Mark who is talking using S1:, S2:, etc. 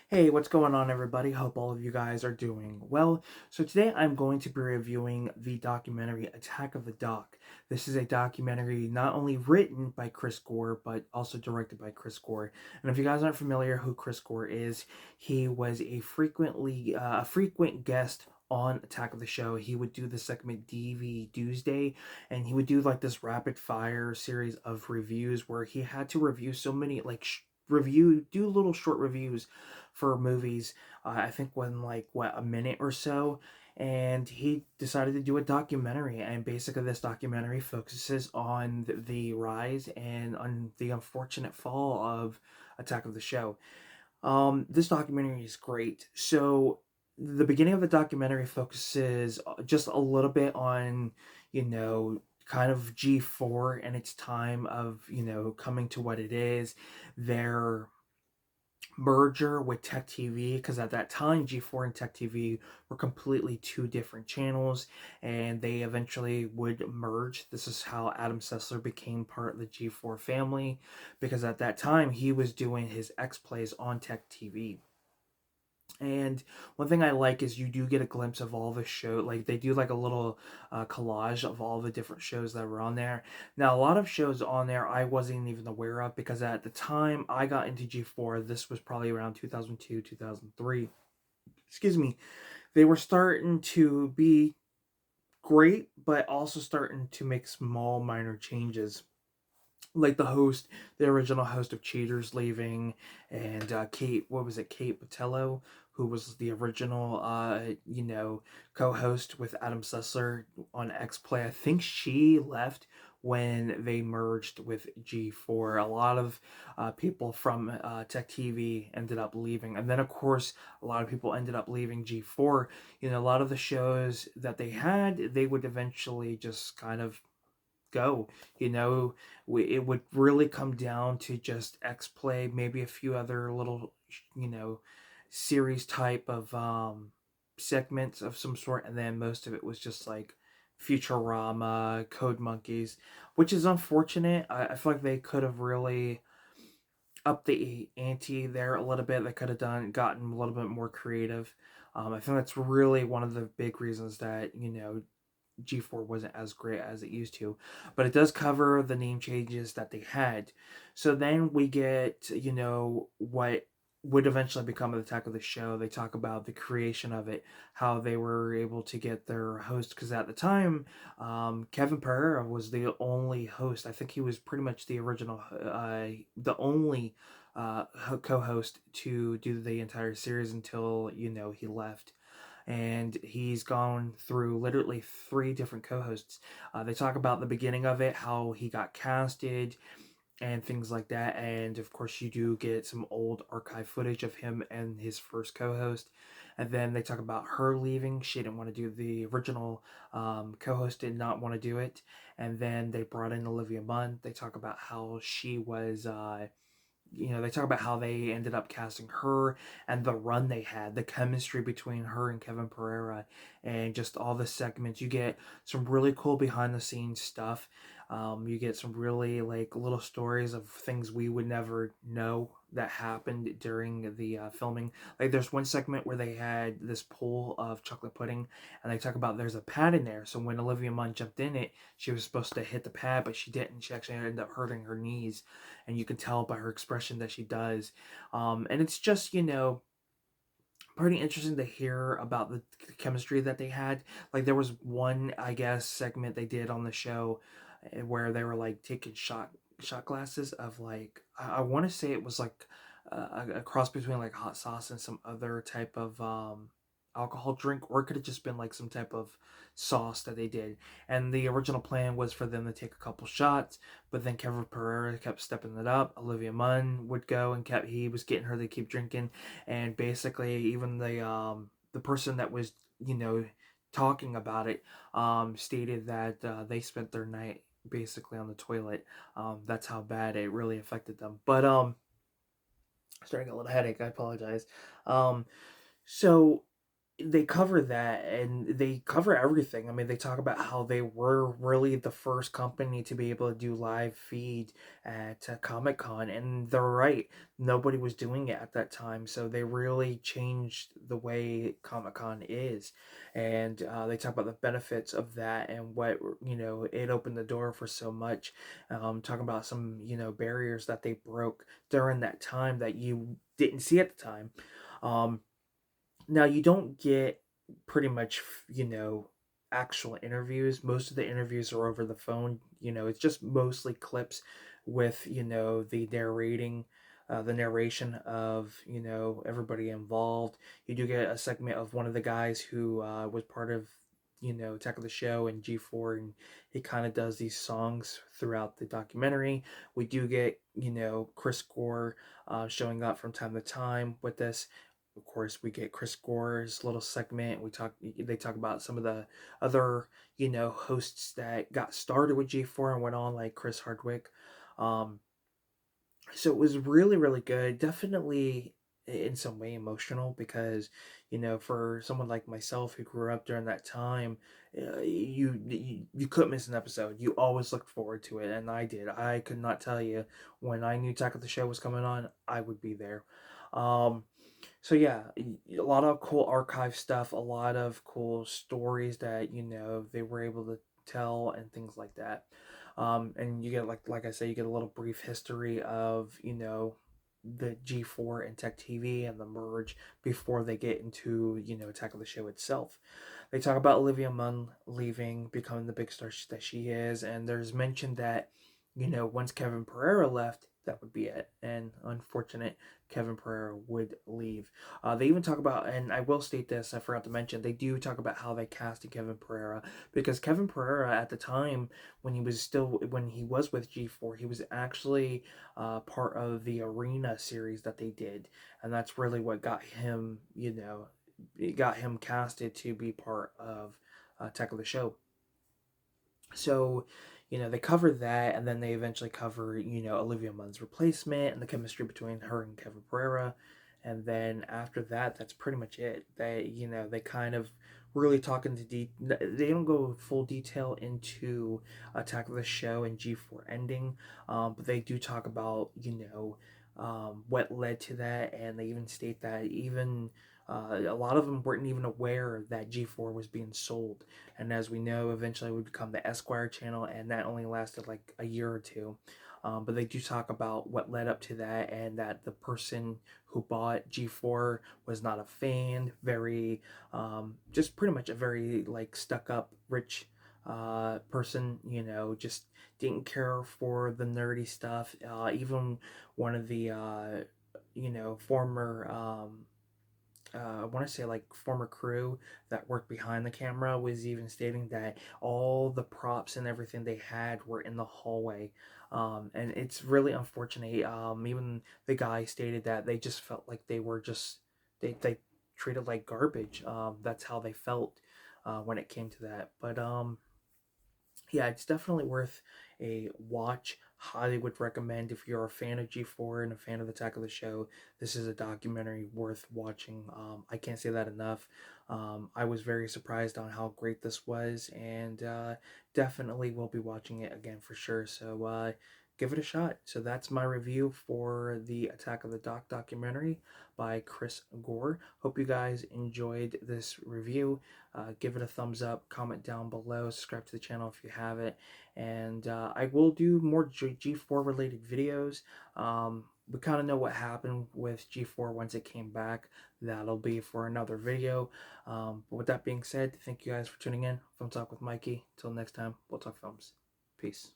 S1: Hey, what's going on, everybody? Hope all of you guys are doing well. So, today I'm going to be reviewing the documentary Attack of the Doc. This is a documentary not only written by Chris Gore, but also directed by Chris Gore. And if you guys aren't familiar who Chris Gore is, he was a frequent guest on Attack of the Show. He would do the segment DV Tuesday, and he would do like this rapid fire series of reviews where he had to review so many do little short reviews for movies. I think when like a minute or so, and he decided to do a documentary. And basically, this documentary focuses on the rise and on the unfortunate fall of Attack of the Show. This documentary is great. So the beginning of the documentary focuses just a little bit on, kind of G4 and its time of, coming to what it is, their merger with Tech TV, because at that time G4 and Tech TV were completely two different channels, and they eventually would merge. This is how Adam Sessler became part of the G4 family, because at that time he was doing his X plays on Tech TV. And one thing I like is you do get a glimpse of all the show. Like they do like a little collage of all the different shows that were on there. Now a lot of shows on there I wasn't even aware of, because at the time I got into G4, this was probably around 2002, 2003. Excuse me. They were starting to be great, but also starting to make small minor changes, like the original host of Cheaters leaving, and Kate, what was it, Kate Patello, who was the original, co-host with Adam Sessler on X Play. I think she left when they merged with G4. A lot of people from Tech TV ended up leaving, and then of course a lot of people ended up leaving G4. A lot of the shows that they had, they would eventually just kind of go. You know, it would really come down to just X Play, maybe a few other little, you know, series type of segments of some sort, and then most of it was just like Futurama, Code Monkeys, which is unfortunate. I feel like they could have really upped the ante there a little bit. They could have gotten a little bit more creative. I think that's really one of the big reasons that G4 wasn't as great as it used to, but it does cover the name changes that they had. So then we get, what would eventually become the Attack of the Show. They talk about the creation of it, how they were able to get their host, because at the time, Kevin Pereira was the only host. I think he was pretty much the original, the only co-host to do the entire series until he left, and he's gone through literally three different co-hosts. They talk about the beginning of it, how he got casted, and things like that. And of course, you do get some old archive footage of him and his first co-host. And then they talk about her leaving. She didn't want to do the original co-host, did not want to do it. And then they brought in Olivia Munn. They talk about how she was. They talk about how they ended up casting her and the run they had, the chemistry between her and Kevin Pereira, and just all the segments. You get some really cool behind the scenes stuff. You get some really like little stories of things we would never know that happened during the filming. Like there's one segment where they had this pool of chocolate pudding, and they talk about there's a pad in there. So when Olivia Munn jumped in it, she was supposed to hit the pad, but she didn't. She actually ended up hurting her knees, and you can tell by her expression that she does. And it's just pretty interesting to hear about the chemistry that they had. Like there was one, I guess, segment they did on the show where they were like taking shot glasses of like I want to say it was like a cross between like hot sauce and some other type of alcohol drink, or it could have just been like some type of sauce that they did. And the original plan was for them to take a couple shots, but then Kevin Pereira kept stepping it up. Olivia Munn would go and he was getting her to keep drinking, and basically even the person that was talking about it stated that they spent their night basically on the toilet. That's how bad it really affected them. But starting a little headache. I apologize. Um, so they cover that, and they cover everything. I mean, they talk about how they were really the first company to be able to do live feed at Comic Con, and they're right. Nobody was doing it at that time, so they really changed the way Comic Con is, and they talk about the benefits of that and what it opened the door for so much. Talking about some barriers that they broke during that time that you didn't see at the time. Um, Now you don't get pretty much, actual interviews. Most of the interviews are over the phone. It's just mostly clips with, the narration of, everybody involved. You do get a segment of one of the guys who was part of, Tech of the Show and G4, and he kind of does these songs throughout the documentary. We do get, Chris Gore showing up from time to time with this. Of course, we get Chris Gore's little segment. They talk about some of the other, hosts that got started with G4 and went on, like Chris Hardwick. Um, so it was really, really good. Definitely in some way emotional because, for someone like myself who grew up during that time, you couldn't miss an episode. You always looked forward to it, and I did. I could not tell you when I knew Attack of the Show was coming on, I would be there. Um, so yeah, a lot of cool archive stuff, a lot of cool stories that they were able to tell and things like that. And you get like I say, you get a little brief history of the G4 and Tech TV and the merge before they get into Attack of the Show itself. They talk about Olivia Munn leaving, becoming the big star that she is, and there's mention that once Kevin Pereira left, that would be it. And unfortunate, Kevin Pereira would leave. They even talk about, and I will state this, I forgot to mention, they do talk about how they casted Kevin Pereira because Kevin Pereira at the time when he was with G4, he was actually part of the Arena series that they did, and that's really what got him, it got him casted to be part of Tech of the Show. So, they cover that, and then they eventually cover, Olivia Munn's replacement and the chemistry between her and Kevin Pereira. And then after that, that's pretty much it. They kind of really talk into they don't go full detail into Attack of the Show and G4 ending, but they do talk about, what led to that, and they even state that even a lot of them weren't even aware that G4 was being sold, and as we know, eventually it would become the Esquire channel, and that only lasted like a year or two. But they do talk about what led up to that, and that the person who bought G4 was not a fan, very, just pretty much a very like stuck up rich person, just didn't care for the nerdy stuff. Even one of the, former I want to say like former crew that worked behind the camera was even stating that all the props and everything they had were in the hallway. And it's really unfortunate. Even the guy stated that they just felt like they were just they treated like garbage. That's how they felt when it came to that. But yeah, it's definitely worth a watch. Highly would recommend if you're a fan of G4 and a fan of Attack of the Show. This is a documentary worth watching. I can't say that enough. I was very surprised on how great this was, and definitely will be watching it again for sure. So give it a shot. So that's my review for the Attack of the documentary by Chris Gore. Hope you guys enjoyed this review. Give it a thumbs up, comment down below, subscribe to the channel if you haven't, and I will do more G4 related videos. We kind of know what happened with G4 once it came back. That'll be for another video. But with that being said, thank you guys for tuning in. Film Talk with Mikey. Till next time, we'll talk films. Peace.